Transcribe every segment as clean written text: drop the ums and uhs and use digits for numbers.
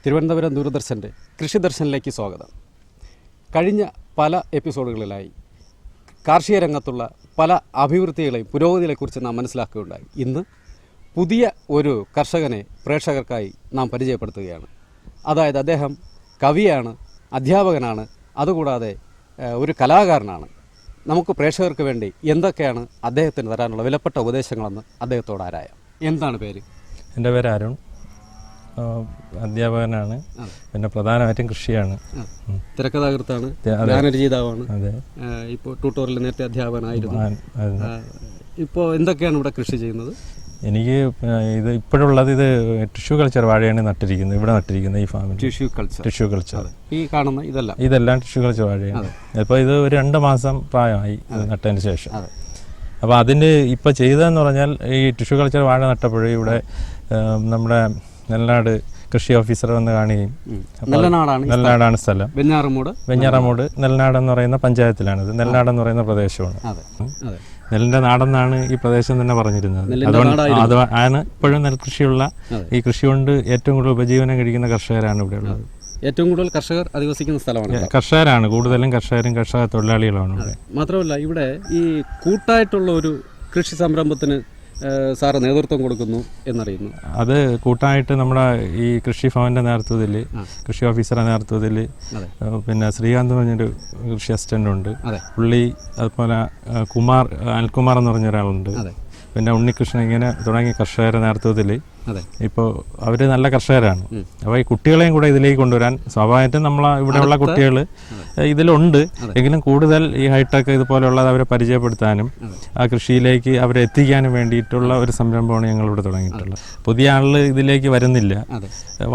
തിരുവനന്തപുരം ദൂരദർശൻ്റെ കൃഷി ദർശനിലേക്ക് സ്വാഗതം. കഴിഞ്ഞ പല എപ്പിസോഡുകളിലായി കാർഷിക രംഗത്തുള്ള പല അഭിവൃദ്ധികളെയും പുരോഗതികളെക്കുറിച്ച് നാം മനസ്സിലാക്കുകയുണ്ടായി. ഇന്ന് പുതിയ ഒരു കർഷകനെ പ്രേക്ഷകർക്കായി നാം പരിചയപ്പെടുത്തുകയാണ്. അതായത് അദ്ദേഹം കവിയാണ്, അധ്യാപകനാണ്, അതുകൂടാതെ ഒരു കലാകാരനാണ്. നമുക്ക് പ്രേക്ഷകർക്ക് വേണ്ടി എന്തൊക്കെയാണ് അദ്ദേഹത്തിന് തരാനുള്ള വിലപ്പെട്ട ഉപദേശങ്ങളെന്ന് അദ്ദേഹത്തോട് ആരായാം. എന്താണ് പേര്? എൻ്റെ പേര് അരുൺ, അധ്യാപകനാണ്. പിന്നെ പ്രധാനമായിട്ടും കൃഷിയാണ്. തിരക്കഥാകൃത്താണ്, ഗാനരചയിതാവാണ്. അതെ. ഇപ്പോൾ ട്യൂട്ടോറിയൽ നേരത്തെ അധ്യാപകനായിരുന്നു. ഇപ്പോൾ എന്തൊക്കെയാണ് ഇവിടെ കൃഷി ചെയ്യുന്നത്? എനിക്ക് ഇത് ഇപ്പോഴുള്ളത് ഇത് ടിഷ്യൂ കൾച്ചർ വാഴയാണ് നട്ടിരിക്കുന്നത്. ഇവിടെ നട്ടിരിക്കുന്നത് ഈ ഫാമിൽ ടിഷ്യൂ കൾച്ചർ. ഈ കാണുന്ന ഇതെല്ലാം ടിഷ്യൂ കൾച്ചർ വാഴയാണ്. അപ്പോൾ ഇത് ഒരു 2 മാസം പ്രായമായി നട്ടതിന് ശേഷം. അപ്പോൾ അതിൻ്റെ ഇപ്പോൾ ചെയ്തതെന്ന് പറഞ്ഞാൽ ഈ ടിഷ്യൂ കൾച്ചർ വാഴ നട്ടപ്പോഴേ ഇവിടെ നമ്മുടെ നെല്ലനാട് കൃഷി ഓഫീസർ വന്ന് കാണുകയും, നെല്ലനാടാണ് സ്ഥലം, വെഞ്ഞാറമൂട് നെല്ലനാട് എന്ന് പറയുന്ന പഞ്ചായത്തിലാണിത്. നെല്ലനാട് എന്ന് പറയുന്ന പ്രദേശമാണ്. നെല്ലിൻ്റെ നാടെന്നാണ് ഈ പ്രദേശം തന്നെ പറഞ്ഞിരുന്നത്. അതുകൊണ്ട് ആണ് ഇപ്പോഴും നെൽകൃഷിയുള്ള, ഈ കൃഷി കൊണ്ട് ഏറ്റവും കൂടുതൽ ഉപജീവനം കഴിക്കുന്ന കർഷകരാണ് ഇവിടെ ഉള്ളത്. ഏറ്റവും കൂടുതൽ കർഷകർ അധിവസിക്കുന്ന സ്ഥലമാണ്. കർഷകരാണ് കൂടുതലും, കർഷക തൊഴിലാളികളാണ് ഇവിടെ. മാത്രമല്ല ഇവിടെ ഈ കൂട്ടായിട്ടുള്ള ഒരു കൃഷി സംരംഭത്തിന് സാറ് നേതൃത്വം കൊടുക്കുന്നു എന്നറിയുന്നു. അത് കൂട്ടായിട്ട് നമ്മുടെ ഈ കൃഷി ഭവൻ്റെ നേതൃത്വത്തിൽ, കൃഷി ഓഫീസറുടെ നേതൃത്വത്തിൽ, പിന്നെ ശ്രീകാന്ത് പറഞ്ഞൊരു കൃഷി അസിസ്റ്റൻ്റ് ഉണ്ട്, പുള്ളി, അതുപോലെ അനിൽകുമാർ എന്ന് പറഞ്ഞ ഒരാളുണ്ട്, പിന്നെ ഉണ്ണികൃഷ്ണൻ, ഇങ്ങനെ തുടങ്ങിയ കർഷകരുടെ നേതൃത്വത്തിൽ ഇപ്പോൾ അവർ നല്ല കർഷകരാണ്. അപ്പോൾ ഈ കുട്ടികളെയും കൂടെ ഇതിലേക്ക് കൊണ്ടുവരാൻ സ്വാഭാവികമായിട്ടും ഇവിടെയുള്ള കുട്ടികൾ ഇതിലുണ്ട്. എങ്കിലും കൂടുതൽ ഈ ഹൈടെക് ഇതുപോലെയുള്ളത് അവരെ പരിചയപ്പെടുത്താനും ആ കൃഷിയിലേക്ക് അവരെ എത്തിക്കാനും വേണ്ടിയിട്ടുള്ള ഒരു സംരംഭമാണ് ഞങ്ങളിവിടെ തുടങ്ങിയിട്ടുള്ളത്. പുതിയ ആളുകൾ ഇതിലേക്ക് വരുന്നില്ല,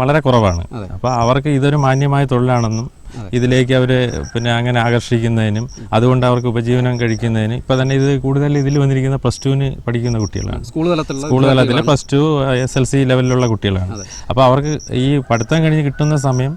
വളരെ കുറവാണ്. അപ്പോൾ അവർക്ക് ഇതൊരു മാന്യമായ തൊഴിലാണെന്നും ഇതിലേക്ക് അവർ പിന്നെ അങ്ങനെ ആകർഷിക്കുന്നതിനും അതുകൊണ്ട് അവർക്ക് ഉപജീവനം കഴിക്കുന്നതിന് ഇപ്പം തന്നെ ഇത് കൂടുതൽ ഇതിൽ വന്നിരിക്കുന്ന +2 പഠിക്കുന്ന കുട്ടികളാണ്. സ്കൂൾ തലത്തിൽ +2 SLC ലെവലിലുള്ള കുട്ടികളാണ്. അപ്പോൾ അവർക്ക് ഈ പഠിത്തം കഴിഞ്ഞ് കിട്ടുന്ന സമയം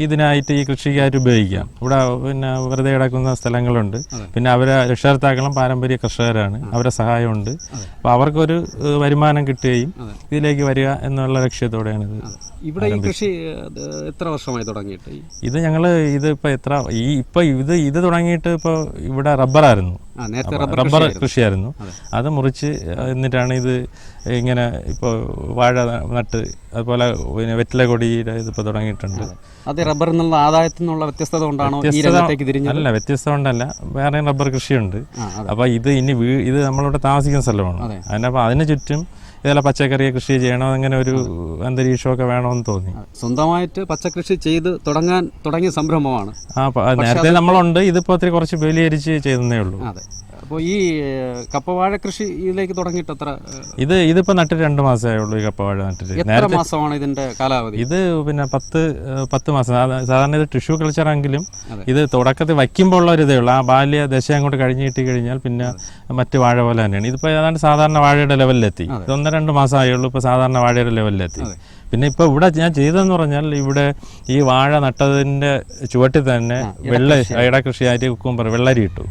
ഇതിനായിട്ട് ഈ കൃഷിക്കായിട്ട് ഉപയോഗിക്കാം. ഇവിടെ പിന്നെ വെറുതെ കിടക്കുന്ന സ്ഥലങ്ങളുണ്ട്. പിന്നെ അവരെ രക്ഷകർത്താക്കളും പാരമ്പര്യ കർഷകരാണ്, അവരെ സഹായമുണ്ട്. അപ്പോൾ അവർക്കൊരു വരുമാനം കിട്ടുകയും ഇതിലേക്ക് വരിക എന്നുള്ള ലക്ഷ്യത്തോടെയാണ് ഇത്. ഇവിടെ ഈ കൃഷി എത്ര വർഷമായി തുടങ്ങിയിട്ട്? ഇത് ഞങ്ങൾ ഇത് തുടങ്ങിയിട്ട് ഇപ്പോൾ ഇവിടെ റബ്ബറായിരുന്നു, റബ്ബർ കൃഷിയായിരുന്നു. അത് മുറിച്ച് എന്നിട്ടാണ് ഇത് ഇങ്ങനെ ഇപ്പോൾ വാഴ നട്ട്, അതുപോലെ പിന്നെ വെറ്റില കൊടിയുടെ ഇതിപ്പോൾ തുടങ്ങിയിട്ടുണ്ട്. അത് റബ്ബറിൽ നിന്നുള്ള ആദായത്തിൽ നിന്നുള്ള വ്യത്യസ്തത കൊണ്ടാണോ? അല്ല, വ്യത്യസ്തത കൊണ്ടല്ല, വേറെ റബ്ബർ കൃഷിയുണ്ട്. അപ്പോൾ ഇത് നമ്മളിവിടെ താമസിക്കുന്ന സ്ഥലമാണ്. അതിനപ്പോൾ അതിന് ചുറ്റും ഇതെല്ലാം പച്ചക്കറിയെ കൃഷി ചെയ്യണം, അങ്ങനെ ഒരു അന്തരീക്ഷമൊക്കെ വേണമെന്ന് തോന്നി. സ്വന്തമായിട്ട് പച്ചക്കൃഷി ചെയ്ത് തുടങ്ങിയ സംരംഭമാണ്. നേരത്തെ നമ്മളുണ്ട്, ഇതിപ്പോൾ ഒത്തിരി കുറച്ച് വേലിയരിച്ച് ചെയ്തേ ഉള്ളൂ. അപ്പോൾ ഈ കപ്പവാഴ കൃഷി ഇതിലേക്ക് തുടങ്ങിയിട്ട് ഇതിപ്പോൾ നട്ടിട്ട് 2 മാസമേ ഉള്ളൂ. ഈ കപ്പവാഴ നട്ടിട്ട് എത്ര മാസമാണ് ഇതിന്റെ കാലാവധി? ഇത് പിന്നെ 10 മാസം. സാധാരണ ഇത് ടിഷ്യൂ കൾച്ചർ എങ്കിലും ഇത് തുടക്കത്തിൽ വയ്ക്കുമ്പോൾ ഉള്ള ഒരു ഇതേ ഉള്ളൂ. ആ ബാല്യ ദശ അങ്ങോട്ട് കഴിഞ്ഞ് കിട്ടി കഴിഞ്ഞാൽ പിന്നെ മറ്റ് വാഴ പോലെ തന്നെയാണ്. ഇതിപ്പോൾ ഏതാണ്ട് സാധാരണ വാഴയുടെ ലെവലിലെത്തി. ഇത് 1-2 മാസമായേ ഉള്ളൂ ഇപ്പോൾ സാധാരണ വാഴയുടെ ലെവലിലെത്തി. പിന്നെ ഇപ്പോൾ ഇവിടെ ഞാൻ ചെയ്തതെന്ന് പറഞ്ഞാൽ, ഇവിടെ ഈ വാഴ നട്ടതിൻ്റെ ചുവട്ടിൽ തന്നെ ഇട കൃഷിയായിട്ട് കുക്കുംബർ, വെള്ളരി ഇട്ടു.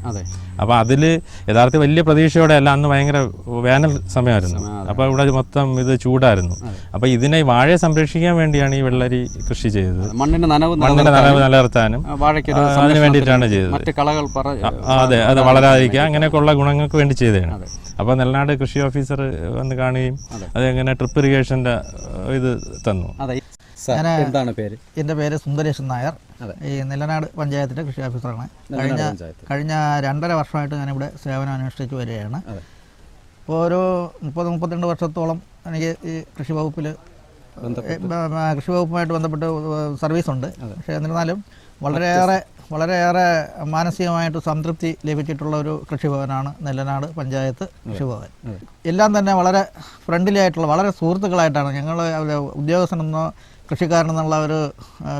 അപ്പോൾ അതിൽ യഥാർത്ഥത്തിൽ വലിയ പ്രതീക്ഷയോടെ അല്ല, അന്ന് ഭയങ്കര വേനൽ സമയമായിരുന്നു. അപ്പോൾ ഇവിടെ മൊത്തം ഇത് ചൂടായിരുന്നു. അപ്പോൾ ഇതിനെ വാഴയെ സംരക്ഷിക്കാൻ വേണ്ടിയാണ് ഈ വെള്ളരി കൃഷി ചെയ്തത്. മണ്ണിന്റെ നനവ് നിലനിർത്താനും അതിന് വേണ്ടിയിട്ടാണ് ചെയ്തത്. അതെ, അത് വളരാതിരിക്കുക, അങ്ങനെയൊക്കെയുള്ള ഗുണങ്ങൾക്ക് വേണ്ടി ചെയ്തതാണ്. അപ്പോൾ നെല്ലനാട് കൃഷി ഓഫീസർ വന്ന് കാണുകയും അതെങ്ങനെ ഡ്രിപ്പ് ഇറിഗേഷൻ്റെ ഇത് തന്നു. എന്താണ് പേര്? എൻ്റെ പേര് സുന്ദരേശൻ നായർ. ഈ നെല്ലനാട് പഞ്ചായത്തിൻ്റെ കൃഷി ഓഫീസറാണ്. കഴിഞ്ഞ 2.5 വർഷമായിട്ട് ഞാനിവിടെ സേവനം അനുഷ്ഠിച്ച് വരികയാണ്. ഇപ്പോൾ ഒരു 30-32 വർഷത്തോളം എനിക്ക് ഈ കൃഷി വകുപ്പുമായിട്ട് ബന്ധപ്പെട്ട് സർവീസുണ്ട്. പക്ഷേ എന്നിരുന്നാലും വളരെയേറെ മാനസികമായിട്ട് സംതൃപ്തി ലഭിച്ചിട്ടുള്ള ഒരു കൃഷിഭവനാണ് നെല്ലനാട് പഞ്ചായത്ത് കൃഷിഭവൻ. എല്ലാം തന്നെ വളരെ ഫ്രണ്ട്ലി ആയിട്ടുള്ള, വളരെ സുഹൃത്തുക്കളായിട്ടാണ്. ഞങ്ങൾ ഉദ്യോഗസ്ഥനെന്നോ കൃഷിക്കാരനെന്നുള്ള ഒരു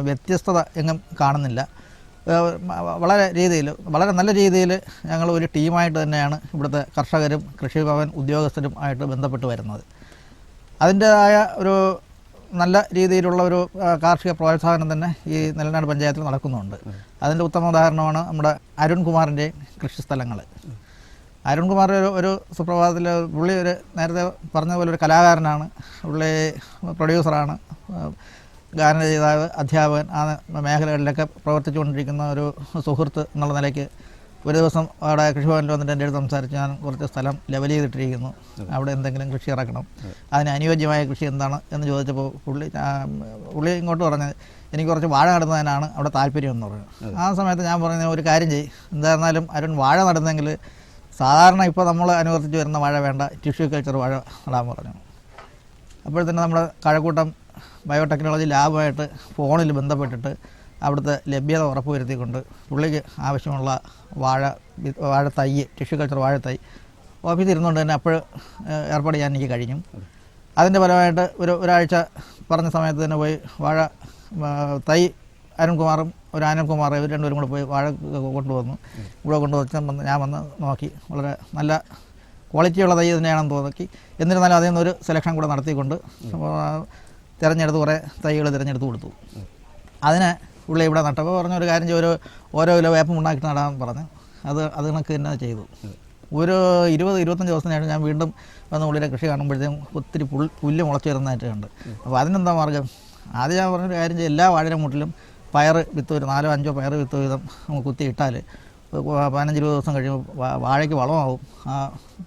വ്യത്യസ്തത എങ്ങും കാണുന്നില്ല. വളരെ നല്ല രീതിയിൽ ഞങ്ങൾ ഒരു ടീമായിട്ട് തന്നെയാണ് ഇവിടുത്തെ കർഷകരും കൃഷിഭവൻ ഉദ്യോഗസ്ഥരും ആയിട്ട് ബന്ധപ്പെട്ട് വരുന്നത്. അതിൻ്റെതായ ഒരു നല്ല രീതിയിലുള്ള ഒരു കാർഷിക പ്രോത്സാഹനം തന്നെ ഈ നെല്ലനാട് പഞ്ചായത്തിൽ നടക്കുന്നുണ്ട്. അതിൻ്റെ ഉത്തമ ഉദാഹരണമാണ് നമ്മുടെ അരുൺകുമാറിൻ്റെ കൃഷിസ്ഥലങ്ങൾ. അരുൺകുമാർ ഒരു സുപ്രഭാതത്തിൽ നേരത്തെ പറഞ്ഞ പോലെ ഒരു കലാകാരനാണ്, പുള്ളി പ്രൊഡ്യൂസറാണ്. ഗാനരചയിതാവ്, അധ്യാപകൻ, ആ മേഖലകളിലൊക്കെ പ്രവർത്തിച്ചുകൊണ്ടിരിക്കുന്ന ഒരു സുഹൃത്ത് എന്നുള്ള നിലയ്ക്ക് ഒരു ദിവസം അവിടെ കൃഷിഭവനിൽ വന്നിട്ട് എൻ്റെ അടുത്ത് സംസാരിച്ച് ഞാൻ കുറച്ച് സ്ഥലം ലെവൽ ചെയ്തിട്ടിരിക്കുന്നു, അവിടെ എന്തെങ്കിലും കൃഷി ഇറക്കണം, അതിന് അനുയോജ്യമായ കൃഷി എന്താണ് എന്ന് ചോദിച്ചപ്പോൾ പുള്ളി ഇങ്ങോട്ട് പറഞ്ഞത് എനിക്ക് കുറച്ച് വാഴ നടുന്നതിനാണ് അവിടെ താല്പര്യം എന്ന് പറഞ്ഞു. ആ സമയത്ത് ഞാൻ പറഞ്ഞ ഒരു കാര്യം ചെയ്യും, എന്തായിരുന്നാലും അരുൺ വാഴ നടുന്നെങ്കിൽ സാധാരണ ഇപ്പോൾ നമ്മൾ അനുവർത്തിച്ച് വരുന്ന വാഴ വേണ്ട, ടിഷ്യൂ കൾച്ചർ വാഴ നടാൻ പറഞ്ഞു. അപ്പോഴത്തന്നെ നമ്മുടെ കഴക്കൂട്ടം ബയോടെക്നോളജി ലാബുമായിട്ട് ഫോണിൽ ബന്ധപ്പെട്ടിട്ട് അവിടുത്തെ ലഭ്യത ഉറപ്പുവരുത്തിക്കൊണ്ട് പുള്ളിക്ക് ആവശ്യമുള്ള വാഴ തൈ, ടിഷ്യൂ കൾച്ചർ വാഴ തൈ ഓഫീസിൽ ഇരുന്നുകൊണ്ട് തന്നെ അപ്പോൾ ഏർപ്പാട് ചെയ്യാൻ എനിക്ക് കഴിഞ്ഞു. അതിൻ്റെ ഫലമായിട്ട് ഒരാഴ്ച പറഞ്ഞ സമയത്ത് തന്നെ പോയി വാഴ തൈ അരുൺകുമാറും അനിൽകുമാറും ഇവർ രണ്ടുപേരും കൂടെ പോയി വാഴ കൊണ്ടുവന്നു. ഇവിടെ കൊണ്ടുവച്ച് ഞാൻ വന്ന് നോക്കി, വളരെ നല്ല ക്വാളിറ്റിയുള്ള തൈ തന്നെയാണെന്ന് തോന്നി. എന്നിരുന്നാലും അതിൽ നിന്നൊരു സെലക്ഷൻ കൂടെ നടത്തിക്കൊണ്ട് തിരഞ്ഞെടുത്ത് കുറേ തൈകൾ തിരഞ്ഞെടുത്ത് കൊടുത്തു. അതിന് പുള്ളി ഇവിടെ നട്ടപ്പോൾ പറഞ്ഞ ഒരു കാര്യം ചെയ്യും, ഓരോ കിലോ വേപ്പം ഉണ്ടാക്കിയിട്ട് നടാൻ പറഞ്ഞു. അത് കണക്ക് തന്നെ ചെയ്തു. ഒരു 20-25 ദിവസത്തിന് ശേഷം ഞാൻ വീണ്ടും വന്ന് പുള്ളിയുടെ കൃഷി കാണുമ്പോഴത്തേക്കും ഒത്തിരി പുല്ല് മുളച്ച് വരുന്നതായിട്ട് കണ്ട്. അപ്പോൾ അതിനെന്താ മാർഗ്ഗം? ആദ്യം ഞാൻ പറഞ്ഞൊരു കാര്യം ചെയ്യും, എല്ലാ വാഴയുടെ മുട്ടിലും പയർ വിത്ത് ഒരു 4-5 പയർ വിത്ത് വീതം നമുക്ക് കുത്തിയിട്ടാൽ 15-20 ദിവസം കഴിയുമ്പോൾ വാഴയ്ക്ക് വളമാവും, ആ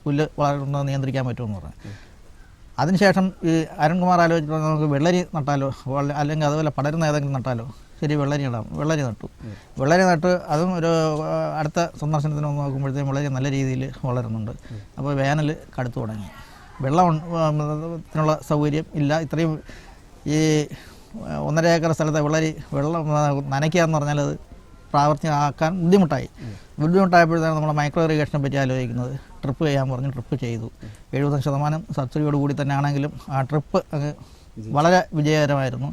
പുല്ല് വളരുന്നത് നിയന്ത്രിക്കാൻ പറ്റുമെന്ന് പറഞ്ഞു. അതിനുശേഷം ഈ അരുൺകുമാർ ആലോചിച്ചിട്ട് നമുക്ക് വെള്ളരി നട്ടാലോ, അല്ലെങ്കിൽ അതുപോലെ പടരുന്ന ഏതെങ്കിലും നട്ടാലോ. ശരി, വെള്ളരി നടാം. വെള്ളരി നട്ടു. വെള്ളരി നട്ട് അതും ഒരു അടുത്ത സന്ദർശനത്തിന് നോക്കുമ്പോഴത്തേക്കും വെള്ളരി നല്ല രീതിയിൽ വളരുന്നുണ്ട്. അപ്പോൾ വേനൽ കടുത്തു തുടങ്ങി. വെള്ളത്തിനുള്ള സൗകര്യം ഇല്ല. ഇത്രയും ഈ 1.5 ഏക്കർ സ്ഥലത്തെ വെള്ളം നനയ്ക്കുക എന്ന് പറഞ്ഞാൽ അത് പ്രാവർത്തികമാക്കാൻ ബുദ്ധിമുട്ടായപ്പോഴത്തേക്കാണ് നമ്മൾ മൈക്രോ ഇറിഗേഷനെ പറ്റി ആലോചിക്കുന്നത്. ട്രിപ്പ് ചെയ്യാൻ പറഞ്ഞു. ട്രിപ്പ് ചെയ്തു. 75% സബ്സിഡിയോട് കൂടി തന്നെ ആണെങ്കിലും ആ ട്രിപ്പ് അങ്ങ് വളരെ വിജയകരമായിരുന്നു.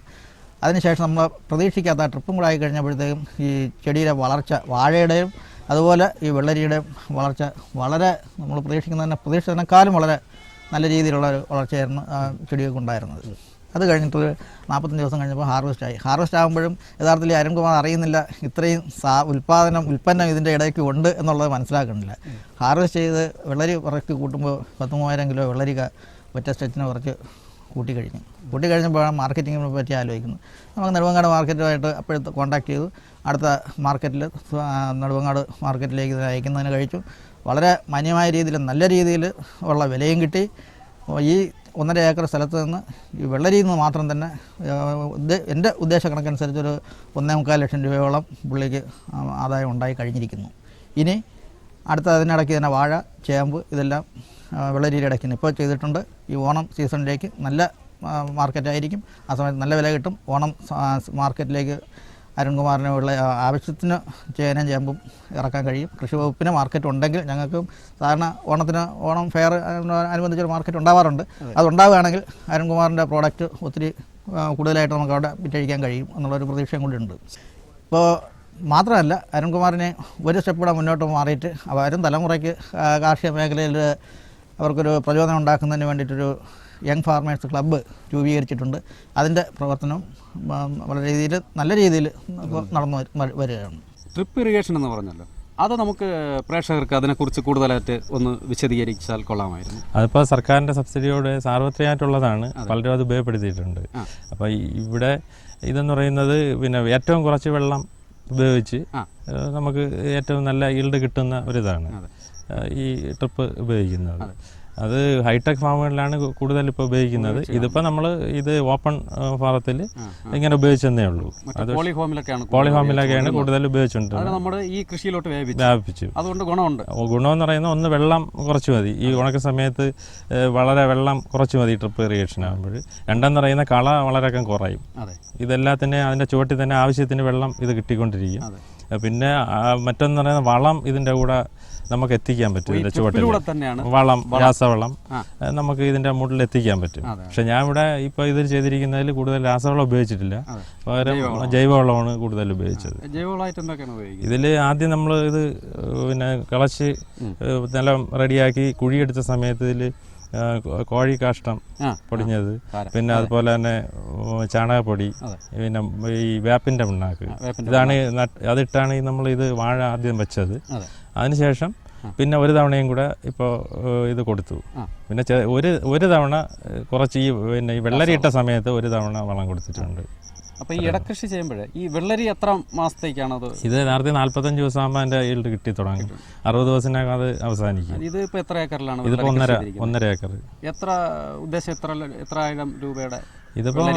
അതിനുശേഷം നമ്മൾ പ്രതീക്ഷിക്കാത്ത ട്രിപ്പും കൂടെ ആയി കഴിഞ്ഞപ്പോഴത്തേക്കും ഈ ചെടിയുടെ വളർച്ച, വാഴയുടെയും അതുപോലെ ഈ വെള്ളരിയുടെയും വളർച്ച വളരെ നമ്മൾ പ്രതീക്ഷിച്ചതിനേക്കാളും വളരെ നല്ല രീതിയിലുള്ള ഒരു വളർച്ചയായിരുന്നു ആ ചെടിയൊക്കെ ഉണ്ടായിരുന്നത്. അത് കഴിഞ്ഞിട്ട് 45 ദിവസം കഴിഞ്ഞപ്പോൾ ഹാർവെസ്റ്റ് ആകുമ്പോഴും യഥാർത്ഥത്തിൽ അരുൺകുമാർ അറിയുന്നില്ല ഇത്രയും ഉൽപ്പന്നം ഇതിൻ്റെ ഇടയ്ക്ക് ഉണ്ട് എന്നുള്ളത് മനസ്സിലാക്കുന്നില്ല. ഹാർവെസ്റ്റ് ചെയ്ത് വെള്ളരി കുറച്ച് കൂട്ടുമ്പോൾ 10,000 കിലോ വെള്ളരി ഒറ്റ സ്റ്റെച്ചിന് കുറച്ച് കൂട്ടിക്കഴിഞ്ഞപ്പോഴാണ് മാർക്കറ്റിങ്ങിനെ പറ്റി ആലോചിക്കുന്നത്. നമുക്ക് നെടുമങ്ങാട് മാർക്കറ്റുമായിട്ട് അപ്പോഴത്തെ കോൺടാക്ട് ചെയ്തു. അടുത്ത മാർക്കറ്റിൽ നെടുമങ്ങാട് മാർക്കറ്റിലേക്ക് അയക്കുന്നതിന് കഴിച്ചു. വളരെ മാന്യമായ രീതിയിൽ നല്ല രീതിയിൽ ഉള്ള വിലയും കിട്ടി. ഈ 1.5 ഏക്കർ സ്ഥലത്ത് നിന്ന് ഈ വെള്ളരിയിൽ നിന്ന് മാത്രം തന്നെ എൻ്റെ ഉദ്ദേശക്കണക്കനുസരിച്ച് ഒരു 1.25 ലക്ഷം രൂപയോളം പുള്ളിക്ക് ആദായം ഉണ്ടായി കഴിഞ്ഞിരിക്കുന്നു. ഇനി അടുത്ത അതിനിടയ്ക്ക് തന്നെ വാഴ, ചേമ്പ് ഇതെല്ലാം വെള്ളരിയുടെ ഇടയ്ക്ക് ഇപ്പോൾ ചെയ്തിട്ടുണ്ട്. ഈ ഓണം സീസണിലേക്ക് നല്ല മാർക്കറ്റായിരിക്കും. ആ സമയത്ത് നല്ല വില കിട്ടും. ഓണം മാർക്കറ്റിലേക്ക് അരുൺകുമാറിന് ഉള്ള ആവശ്യത്തിന് ചേനയും ചേമ്പും ഇറക്കാൻ കഴിയും. കൃഷി വകുപ്പിന് മാർക്കറ്റ് ഉണ്ടെങ്കിൽ ഞങ്ങൾക്ക് സാധാരണ ഓണം ഫെയർ അനുബന്ധിച്ചൊരു മാർക്കറ്റ് ഉണ്ടാവാറുണ്ട്. അതുണ്ടാവുകയാണെങ്കിൽ അരുൺകുമാറിൻ്റെ പ്രോഡക്റ്റ് ഒത്തിരി കൂടുതലായിട്ട് നമുക്ക് അവിടെ വിറ്റഴിക്കാൻ കഴിയും എന്നുള്ളൊരു പ്രതീക്ഷയും കൂടി ഉണ്ട്. ഇപ്പോൾ മാത്രമല്ല അരുൺകുമാറിനെ ഒരു സ്റ്റെപ്പ് കൂടെ മുന്നോട്ട് മാറിയിട്ട് വരും തലമുറയ്ക്ക് കാർഷിക മേഖലയിൽ അവർക്കൊരു പ്രചോദനം ഉണ്ടാക്കുന്നതിന് വേണ്ടിയിട്ടൊരു യങ് ഫാർമേഴ്സ് ക്ലബ്ബ് രൂപീകരിച്ചിട്ടുണ്ട്. അതിൻ്റെ പ്രവർത്തനം വളരെ നല്ല രീതിയിൽ നടന്നു വരികയാണ്. ഡ്രിപ്പ് ഇറിഗേഷൻ എന്ന് പറഞ്ഞല്ലോ, അത് നമുക്ക് പ്രേക്ഷകർക്ക് അതിനെക്കുറിച്ച് കൂടുതലായിട്ട് ഒന്ന് വിശദീകരിച്ചാൽ കൊള്ളാമായിരുന്നു. അതിപ്പോൾ സർക്കാരിൻ്റെ സബ്സിഡിയോട് സാർവത്രികമായിട്ടുള്ളതാണ്. പലരും അത് ഉപയോഗപ്പെടുത്തിയിട്ടുണ്ട്. അപ്പോൾ ഇവിടെ ഇതെന്ന് പറയുന്നത് പിന്നെ ഏറ്റവും കുറച്ച് വെള്ളം ഉപയോഗിച്ച് നമുക്ക് ഏറ്റവും നല്ല ഈൽഡ് കിട്ടുന്ന ഒരിതാണ് ഈ ട്രിപ്പ് ഉപയോഗിക്കുന്നത്. അത് ഹൈടെക് ഫാമുകളിലാണ് കൂടുതൽ ഇപ്പോൾ ഉപയോഗിക്കുന്നത്. ഇതിപ്പോൾ നമ്മൾ ഇത് ഓപ്പൺ ഫാറത്തിൽ ഇങ്ങനെ ഉപയോഗിച്ചെന്നേ ഉള്ളൂ. അത് പോളിഫോമിലൊക്കെയാണ് കൂടുതൽ ഉപയോഗിച്ചിട്ടുണ്ട്. നമ്മുടെ ഈ കൃഷിയിലോട്ട് വ്യാപിച്ചു. അതുകൊണ്ട് ഗുണമെന്ന് പറയുന്നത് ഒന്ന് വെള്ളം കുറച്ച് മതി. ഈ ഉണക്ക സമയത്ത് വളരെ വെള്ളം കുറച്ച് മതി ട്രിപ്പ് ഇറിഗേഷൻ ആകുമ്പോൾ. രണ്ടെന്ന് പറയുന്ന കള വളരെയൊക്കെ കുറയും. ഇതെല്ലാത്തിൻ്റെ അതിൻ്റെ ചുവട്ടിൽ തന്നെ ആവശ്യത്തിന് വെള്ളം ഇത് കിട്ടിക്കൊണ്ടിരിക്കും. പിന്നെ മറ്റൊന്ന് പറയുന്ന വളം ഇതിൻ്റെ കൂടെ നമുക്ക് എത്തിക്കാൻ പറ്റും. ഇതിൻ്റെ ചുവട്ടിൽ വളം, രാസവളം നമുക്ക് ഇതിൻ്റെ മുകളിൽ എത്തിക്കാൻ പറ്റും. പക്ഷെ ഞാൻ ഇവിടെ ഇപ്പോൾ ഇതിൽ ചെയ്തിരിക്കുന്നതിൽ കൂടുതൽ രാസവളം ഉപയോഗിച്ചിട്ടില്ല. പകരം ജൈവവളമാണ് കൂടുതൽ ഉപയോഗിച്ചത്. ഇതിൽ ആദ്യം നമ്മൾ ഇത് പിന്നെ കിളച്ച് നിലം റെഡിയാക്കി കുഴിയെടുത്ത സമയത്ത് ഇതിൽ കോഴി കാഷ്ടം പൊടിഞ്ഞത്, പിന്നെ അതുപോലെ തന്നെ ചാണകപ്പൊടി, പിന്നെ ഈ വേപ്പിൻ്റെ പിണ്ണാക്ക്, ഇതാണ് അതിട്ടാണ് നമ്മൾ ഇത് വാഴ ആദ്യം വെച്ചത്. അതിനുശേഷം പിന്നെ ഒരു തവണയും കൂടെ ഇപ്പോൾ ഇത് കൊടുത്തു. പിന്നെ ഒരു തവണ കുറച്ച് ഈ പിന്നെ ഈ വെള്ളരി ഇട്ട സമയത്ത് ഒരു തവണ വളം കൊടുത്തിട്ടുണ്ട്. അപ്പോൾ ഈ ഇടക്കൃഷി ചെയ്യുമ്പോൾ ഈ വെള്ളരി എത്ര മാസത്തേക്കാണത്? ഇത് നേരത്തെ 45 ദിവസം ആകുമ്പോൾ അതിൻ്റെ ഈൽഡ് കിട്ടി തുടങ്ങും. 60 ദിവസത്തിനകം അത് അവസാനിക്കും. ഇത് ഇപ്പോൾ എത്ര ഏക്കറിലാണ്? ഇതിപ്പോൾ 1.5 ഏക്കർ. എത്ര ഉദ്ദേശം എത്ര ആയിരം രൂപയുടെ? ഇതിപ്പോൾ